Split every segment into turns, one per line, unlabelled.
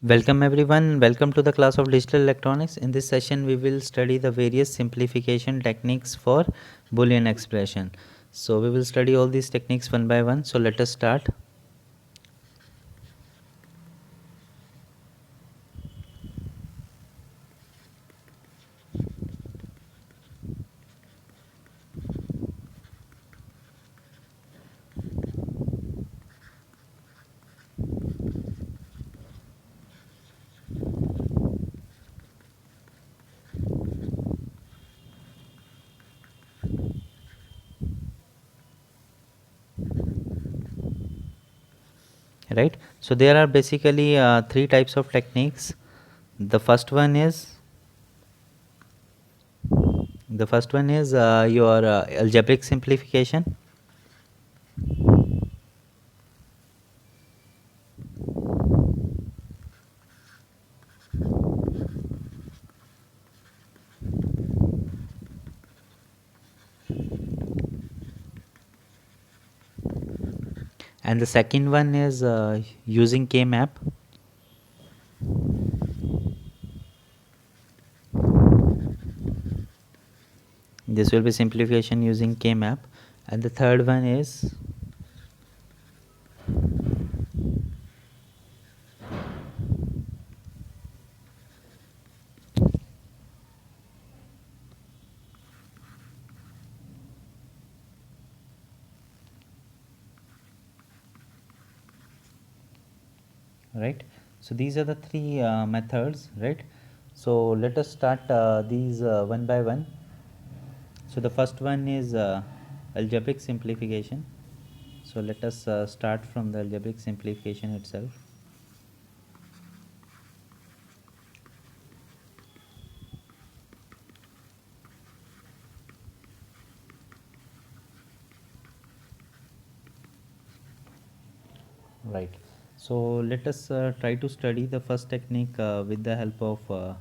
Welcome everyone, welcome to the class of digital electronics. In this session we will study the various simplification techniques for Boolean expression. So we will study all these techniques one by one. So let us start. Right. So there are basically three types of techniques. The first one is your algebraic simplification. And the second one is using K-map. This will be simplification using K-map. And the third one is right. So these are the three methods, right? So let us start these one by one. So the first one is algebraic simplification. So let us start from the algebraic simplification itself. Right. So let us try to study the first technique with the help of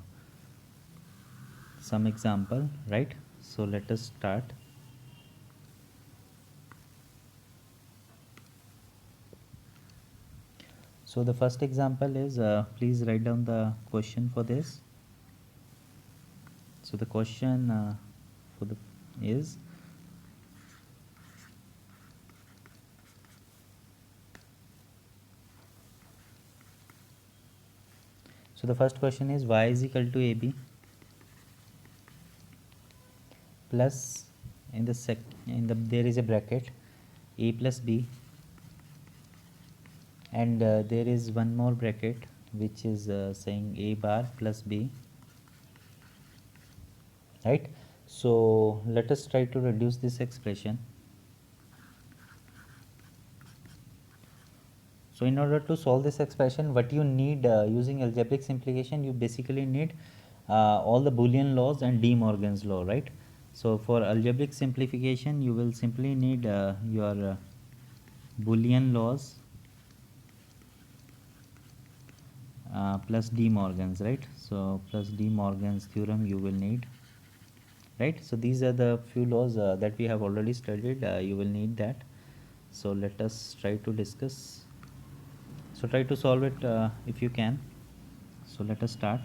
some example, right? So let us start. So the first example is, please write down the question for this. So the question for the is, so the first question is y is equal to ab plus there is a bracket a plus b, and there is one more bracket which is saying a bar plus b, right? So let us try to reduce this expression. So in order to solve this expression, what you need using algebraic simplification, you basically need all the Boolean laws and De Morgan's law, right? So for algebraic simplification, you will simply need your Boolean laws plus De Morgan's, right? So plus De Morgan's theorem you will need, right? So these are the few laws that we have already studied. You will need that. So let us try to discuss. So try to solve it if you can. So let us start.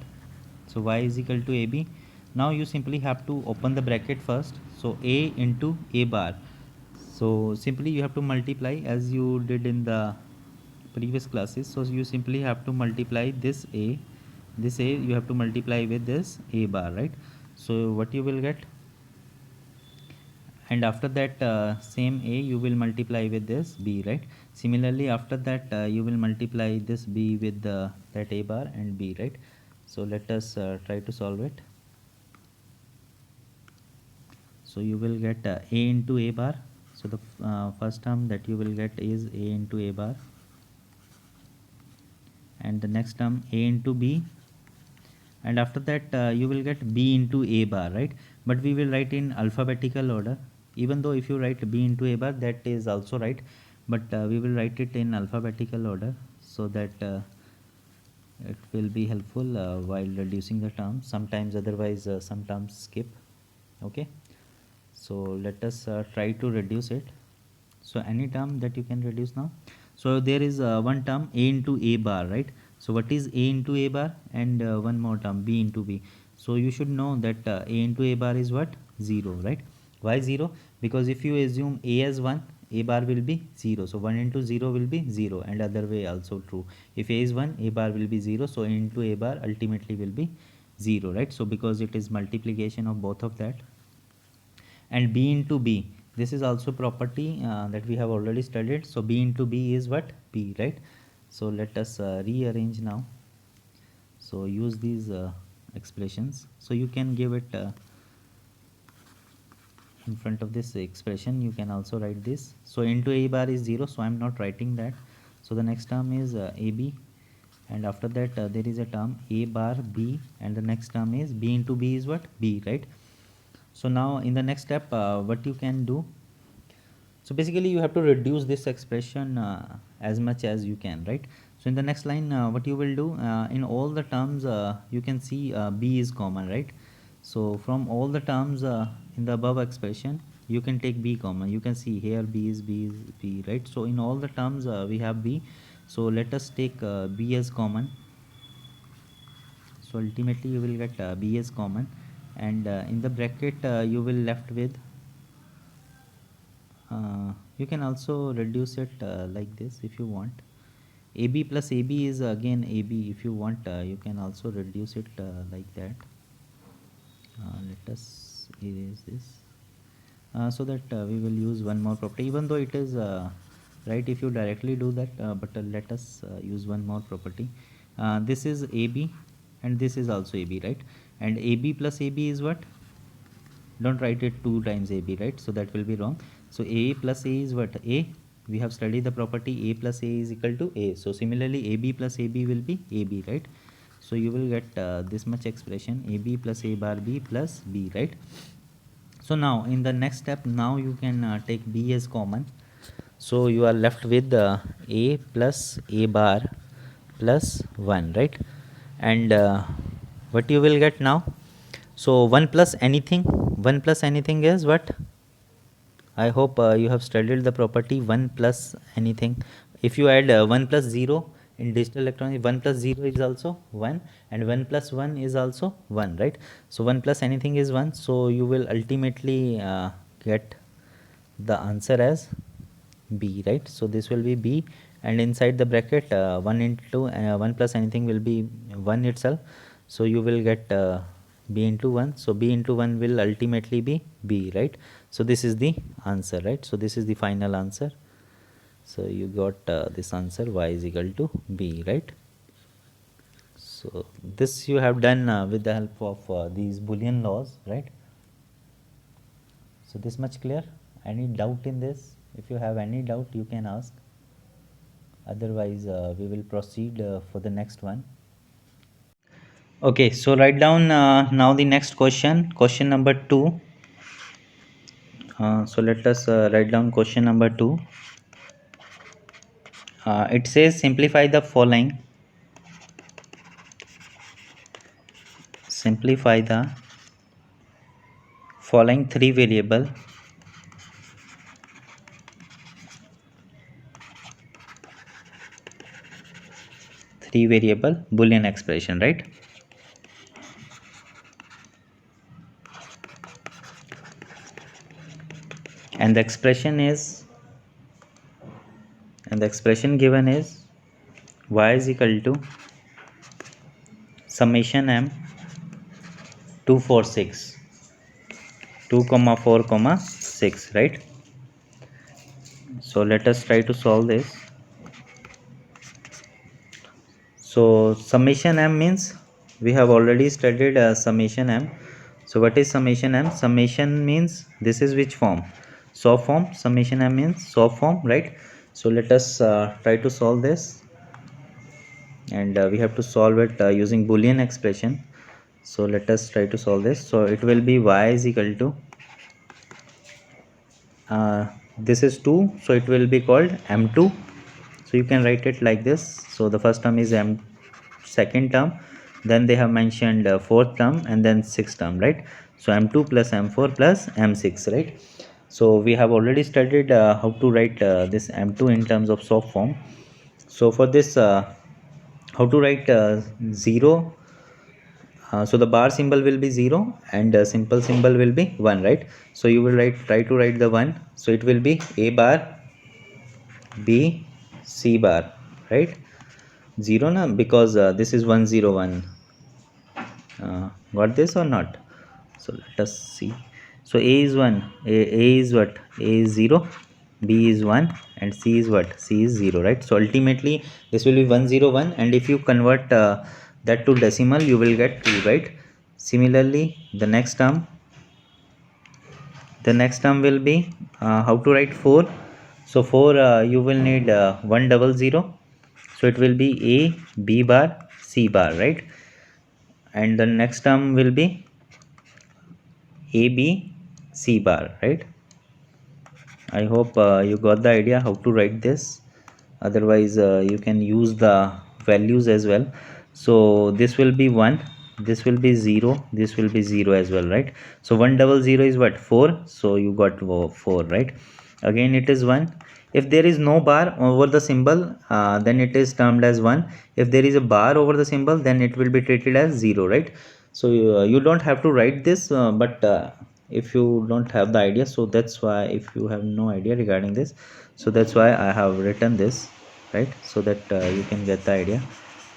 So y is equal to ab. Now you simply have to open the bracket first. So a into a bar. So simply you have to multiply as you did in the previous classes. So you simply have to multiply this a you have to multiply with this a bar, right? So what you will get, and after that same a you will multiply with this b, right? Similarly after that you will multiply this b with that a bar and b, right? So let us try to solve it. So you will get a into a bar. So the first term that you will get is a into a bar, and the next term a into b, and after that you will get b into a bar, right? But we will write in alphabetical order. Even though if you write b into a bar, that is also right, but we will write it in alphabetical order so that it will be helpful while reducing the terms. Sometimes otherwise some terms skip. Okay, so let us try to reduce it. So any term that you can reduce now. So there is one term a into a bar, right? So what is a into a bar? And one more term, b into b. So you should know that a into a bar is what? 0, right? Why 0? Because if you assume a as 1, a bar will be 0. So 1 into 0 will be 0, and other way also true. If a is 1, a bar will be 0. So a into a bar ultimately will be 0, right? So because it is multiplication of both of that. And b into b, this is also property that we have already studied. So b into b is what? B, right? So let us rearrange now. So use these expressions. So you can give it in front of this expression, you can also write this. So into a bar is 0, so I'm not writing that. So the next term is ab, and after that there is a term a bar b, and the next term is b into b is what? B, right? So now in the next step, what you can do, so basically you have to reduce this expression as much as you can, right? So in the next line, what you will do, in all the terms you can see b is common, right? So from all the terms in the above expression, you can take b common. You can see here b is b, right? So in all the terms we have b. So let us take b as common. So ultimately you will get b as common, and in the bracket you will left with, you can also reduce it like this if you want. AB plus AB is again AB. If you want, you can also reduce it like that. Let us erase this so that we will use one more property, even though it is right if you directly do that, but let us use one more property. This is AB and this is also AB, right? And AB plus AB is what? Don't write it 2 times AB, right? So that will be wrong. So A plus A is what? A. We have studied the property A plus A is equal to A. So similarly AB plus AB will be AB, right? So you will get this much expression AB plus A bar B plus B, right? So now in the next step, now you can take B as common. So you are left with A plus A bar plus 1, right? And what you will get now? So 1 plus anything, 1 plus anything is what? I hope you have studied the property 1 plus anything. If you add 1 plus 0 in digital electronics, 1 plus 0 is also 1, and 1 plus 1 is also 1, right? So 1 plus anything is 1. So you will ultimately get the answer as B, right? So this will be B, and inside the bracket 1 into 1 plus anything will be 1 itself. So you will get B into 1. So B into 1 will ultimately be B, right? So this is the answer, right? So this is the final answer. So you got this answer y is equal to B, right? So this you have done with the help of these Boolean laws, right? So this much clear? Any doubt in this? If you have any doubt, you can ask. Otherwise, we will proceed for the next one. Okay, so write down now the next question, question number 2. So let us write down question number 2. It says simplify the following. Simplify the following 3 variable Boolean expression, right? And the expression given is y is equal to summation m 246 2 comma 4 comma 6, right? So let us try to solve this. So summation m means we have already studied summation m. So what is summation m? Summation means this is which form? Soft form. Summation m means soft form, right? So let us try to solve this, and we have to solve it using Boolean expression. So let us try to solve this. So it will be y is equal to this is 2, so it will be called m2. So you can write it like this. So the first term is m, second term, then they have mentioned fourth term, and then sixth term, right? So m2 plus m4 plus m6, right? So we have already studied how to write this m2 in terms of soft form. So for this how to write 0. So the bar symbol will be 0 and simple symbol will be 1, right? So you will try to write the 1, so it will be a bar b c bar, right? 0 na, because this is 101. Got this or not? So let us see. So a is 1, a is what? A is 0, b is 1, and c is what? C is 0, right? So ultimately this will be 101, and if you convert that to decimal, you will get 2, right? Similarly, the next term will be how to write 4. So 4, you will need 100, so it will be a b bar c bar, right? And the next term will be a b c bar, right? I hope you got the idea how to write this. Otherwise you can use the values as well. So this will be 1, this will be 0, this will be 0 as well, right? So 100 is what? 4. So you got 4, right? Again it is 1. If there is no bar over the symbol, then it is termed as 1. If there is a bar over the symbol, then it will be treated as 0, right? So you don't have to write this, but if you don't have the idea, so that's why, if you have no idea regarding this, so that's why I have written this, right? So that you can get the idea.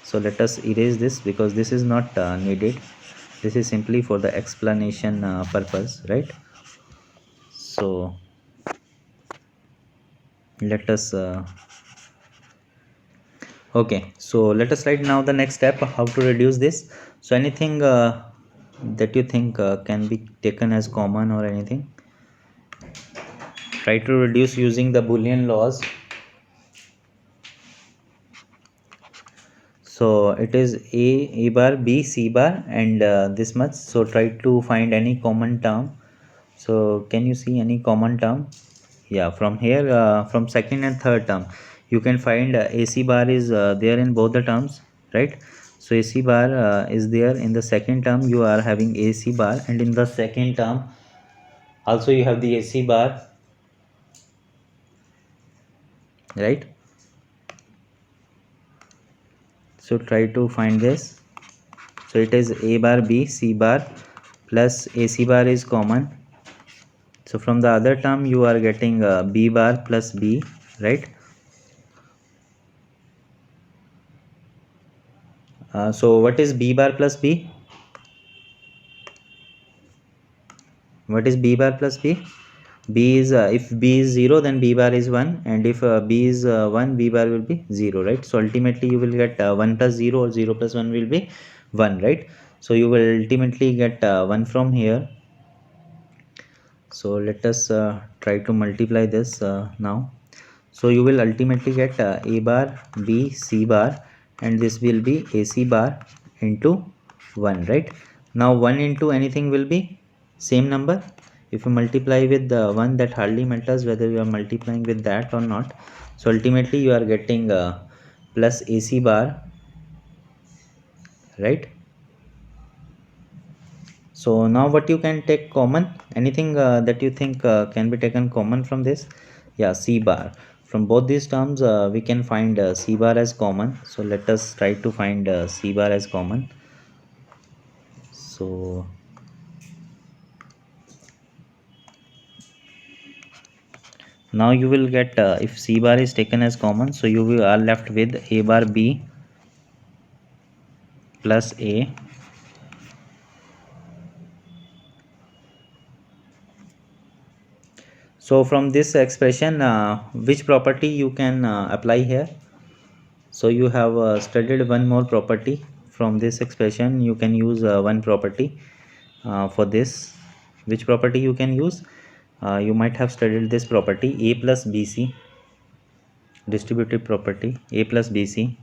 So let us erase this because this is not needed. This is simply for the explanation purpose, right? So let us okay, so let us write now the next step, how to reduce this. So anything that you think can be taken as common or anything, try to reduce using the Boolean laws. So it is a bar b c bar and this much. So try to find any common term. So can you see any common term? Yeah, from here, from second and third term, you can find AC bar is there in both the terms, right? So AC bar is there in the second term, you are having AC bar, and in the second term also you have the AC bar, right? So try to find this. So it is a bar b c bar plus AC bar is common. So from the other term you are getting b bar plus b, right? So what is b bar plus b? What is b bar plus b? B is if b is 0, then b bar is 1, and if b is 1, b bar will be 0, right? So ultimately you will get 1 plus 0, or 0 plus 1 will be 1, right? So you will ultimately get 1 from here. So let us try to multiply this now. So you will ultimately get a bar b c bar, and this will be AC bar into 1, right? Now 1 into anything will be same number. If you multiply with the 1, that hardly matters whether you are multiplying with that or not. So ultimately you are getting plus AC bar, right? So now what you can take common, anything that you think can be taken common from this? Yeah, C bar. From both these terms we can find C bar as common. So let us try to find C bar as common. So now you will get if C bar is taken as common, so you will are left with A bar B plus A So from this expression, which property you can apply here? So you have studied one more property. From this expression you can use one property for this. Which property you can use? You might have studied this property, A plus BC, distributive property. A plus BC,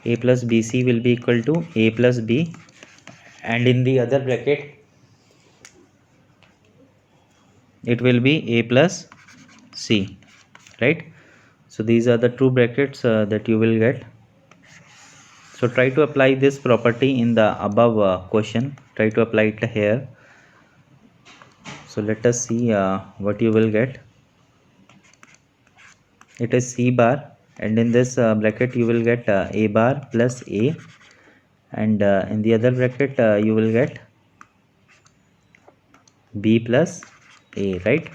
A plus BC will be equal to A plus B, and in the other bracket it will be A plus C, right? So these are the two brackets that you will get. So try to apply this property in the above question. Try to apply it here. So let us see what you will get. It is C bar and in this bracket you will get a bar plus a, and in the other bracket you will get b plus a, right?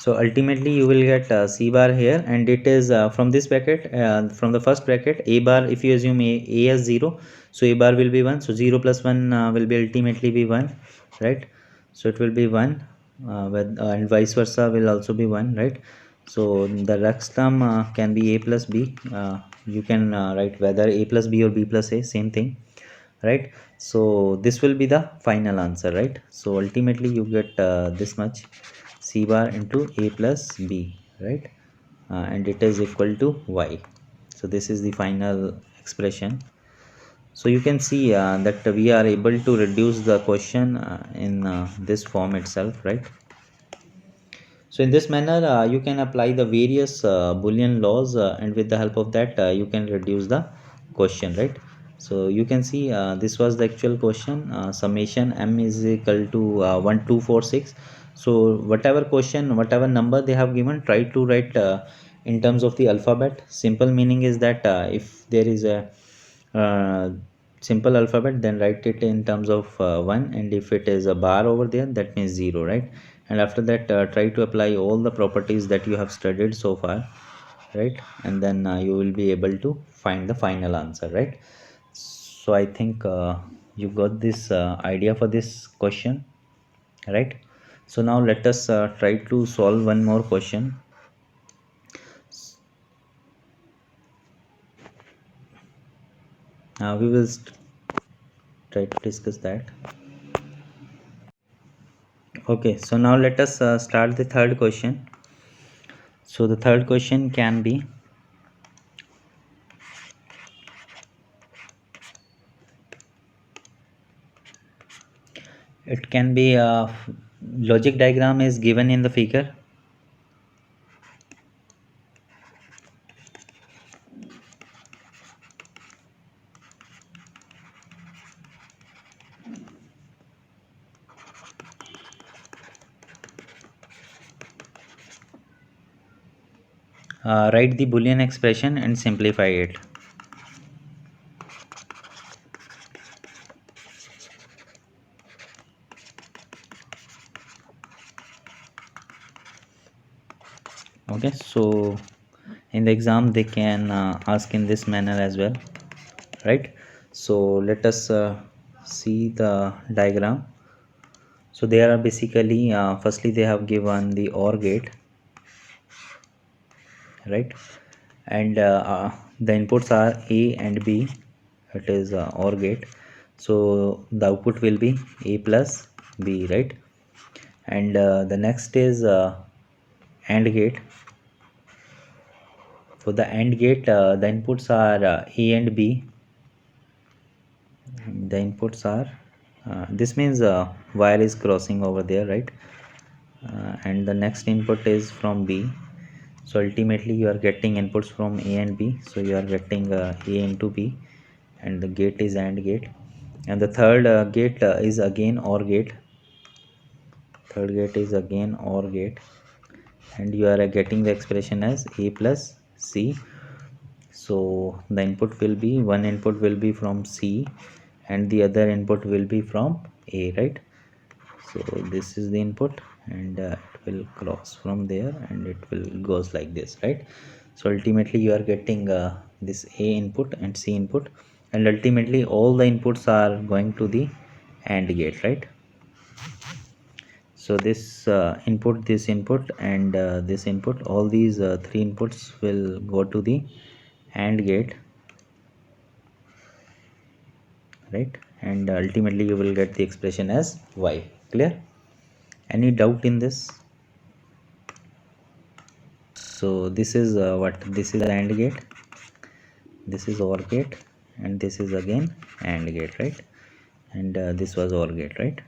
So ultimately you will get c bar here, and it is from this bracket, from the first bracket, a bar, if you assume a as 0, so a bar will be 1, so 0 plus 1 will be ultimately be 1, right? So it will be 1, and vice versa will also be 1, right? So the next term can be a plus b. You can write whether a plus b or b plus a, same thing, right? So this will be the final answer, right? So ultimately you get this much, c bar into a plus b, right? And it is equal to y. So this is the final expression. So you can see that we are able to reduce the question in this form itself, right? So in this manner you can apply the various Boolean laws, and with the help of that you can reduce the question, right? So you can see this was the actual question, summation m is equal to 1246. So whatever question, whatever number they have given, try to write in terms of the alphabet. Simple meaning is that if there is a uh, simple alphabet, then write it in terms of 1, and if it is a bar over there, that means 0, right? And after that try to apply all the properties that you have studied so far, right? And then you will be able to find the final answer, right? So I think you got this idea for this question, right? So now let us try to solve one more question. We will try to discuss that. Okay, so now let us start the third question. So the third question can be, it can be logic diagram is given in the figure. Write the Boolean expression and simplify it. Okay, so in the exam they can ask in this manner as well, right? So let us see the diagram. So there are basically firstly they have given the OR gate, right? And the inputs are a and b. It is OR gate, so the output will be a plus b, right? And the next is AND gate. For the AND gate the inputs are a and b. The inputs are this means wire is crossing over there, right? And the next input is from b. So ultimately you are getting inputs from a and b, so you are getting a into b, and the gate is AND gate. And the third gate is again OR gate. Third gate is again OR gate, and you are getting the expression as a plus c. So the input will be, one input will be from c and the other input will be from a, right? So this is the input, and it will cross from there and it will goes like this, right? So ultimately you are getting this a input and c input, and ultimately all the inputs are going to the AND gate, right? So this input, this input, and this input, all these three inputs will go to the AND gate, right? And ultimately you will get the expression as y. Clear? Any doubt in this? So this is what this is AND gate, this is OR gate, and this is again AND gate, right? And this was OR gate, right?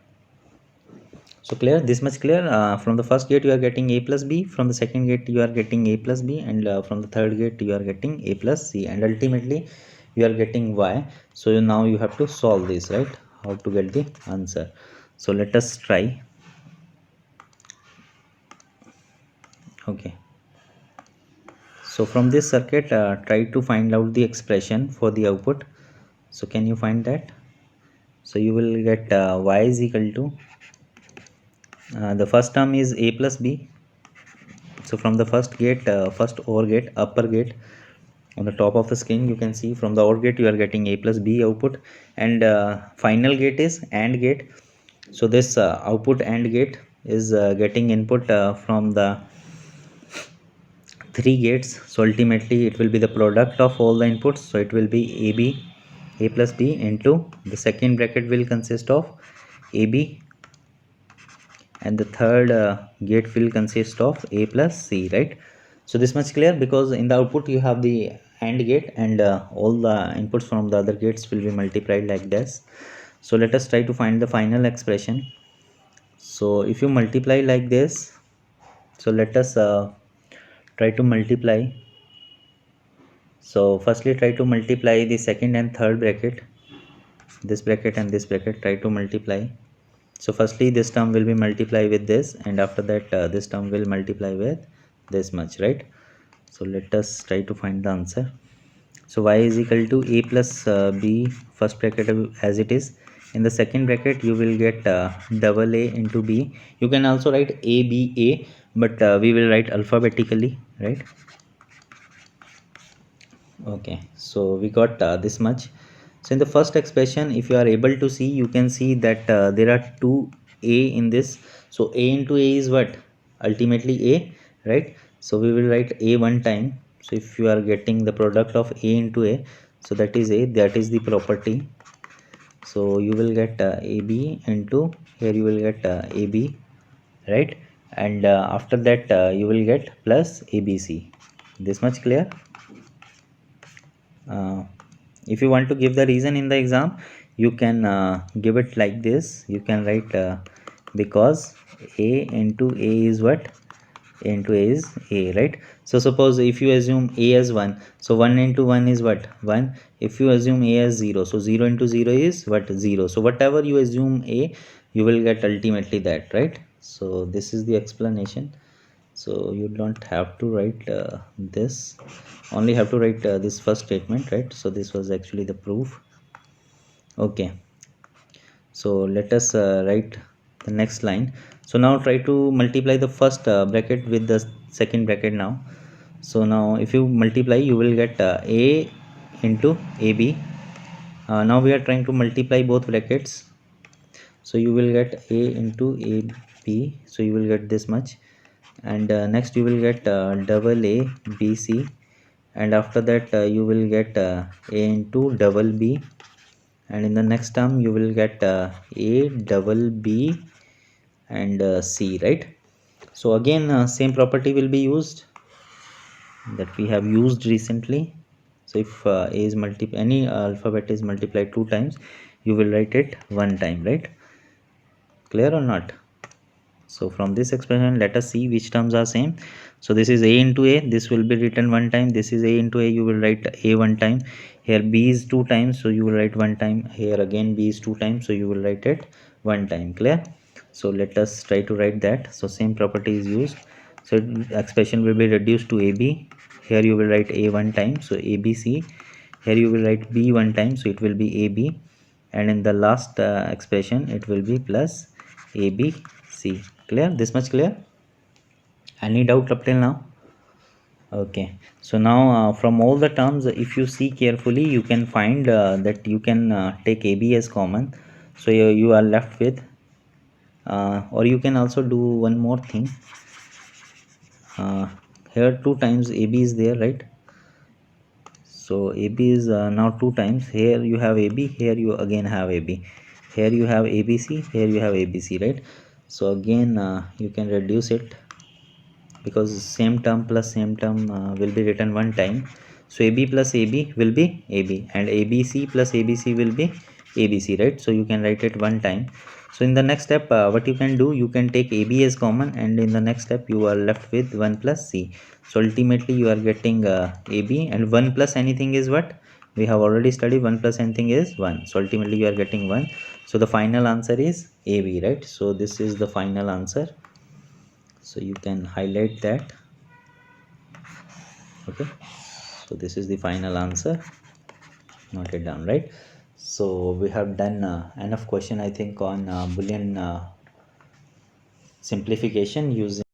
So clear, this much clear. From the first gate you are getting a plus b, from the second gate you are getting a plus b, and from the third gate you are getting a plus c, and ultimately you are getting y. So now you have to solve this, right? How to get the answer. So let us try. Okay, So from this circuit, try to find out the expression for the output. So can you find that? So you will get y is equal to the first term is a plus b. So from the first gate, first OR gate, upper gate, on the top of the screen you can see from the OR gate you are getting a plus b output, and final gate is AND gate. So this output AND gate is getting input from the three gates. So ultimately it will be the product of all the inputs, so it will be AB, a plus b into the second bracket will consist of AB, and the third gate will consist of a plus c, right? So this much clear, because in the output you have the AND gate, and all the inputs from the other gates will be multiplied like this. So let us try to find the final expression. So if you multiply like this, so let us try to multiply. So firstly try to multiply the second and third bracket, this bracket and this bracket, try to multiply. So firstly this term will be multiplied with this, and after that this term will multiply with this much, right? So let us try to find the answer. So y is equal to a plus b, first bracket as it is. In the second bracket you will get double a into b. You can also write a b a, but we will write alphabetically, right? Okay, so we got this much. So in the first expression, if you are able to see, you can see that there are two a in this. So a into a is what? Ultimately a, right? So we will write a one time. So if you are getting the product of a into a, so that is a, that is the property. So you will get ab into, here you will get ab, right? And after that you will get plus abc. This much clear? If you want to give the reason in the exam, you can give it like this. You can write because a into a is what? A into a is a, right? So suppose if you assume a as 1, so 1 into 1 is what? 1. If you assume a as 0, so 0 into 0 is what? 0. So whatever you assume a, you will get ultimately that, right? So this is the explanation. So you don't have to write this, only have to write this first statement, right? So this was actually the proof. Okay, so let us write the next line. So now try to multiply the first bracket with the second bracket now. So now if you multiply, you will get a into ab. Now we are trying to multiply both brackets, so you will get a into ab, so you will get this much, and next you will get double a bc, and after that you will get a into double b, and in the next term you will get a double b and c, right? So again same property will be used that we have used recently. So if a is any alphabet is multiplied two times, you will write it one time, right? Clear or not? So from this expression, let us see which terms are same. So this is a into a, this will be written one time. This is a into a, you will write a one time. Here b is two times, so you will write one time. Here again b is two times, so you will write it one time. Clear? So let us try to write that. So same property is used. So expression will be reduced to ab. Here you will write a one time, so abc. Here you will write b one time, so it will be ab, and in the last expression it will be plus abc. Clear? This much clear? Any doubt up till now? Okay, so now from all the terms, if you see carefully, you can find that you can take ab as common, so you are left with or you can also do one more thing. Here two times ab is there, right? So ab is now two times. Here you have ab, here you again have ab, here you have abc, here you have abc, right? So again you can reduce it, because same term plus same term will be written one time. So ab plus ab will be ab, and abc plus abc will be abc, right? So you can write it one time. So in the next step what you can do, you can take ab as common, and in the next step you are left with 1 plus c. So ultimately you are getting ab, and 1 plus anything is what we have already studied, 1 plus anything is 1, so ultimately you are getting 1. So the final answer is ab, right? So this is the final answer, so you can highlight that. Okay, so this is the final answer. Note it down, right? So we have done enough question, I think, on Boolean simplification using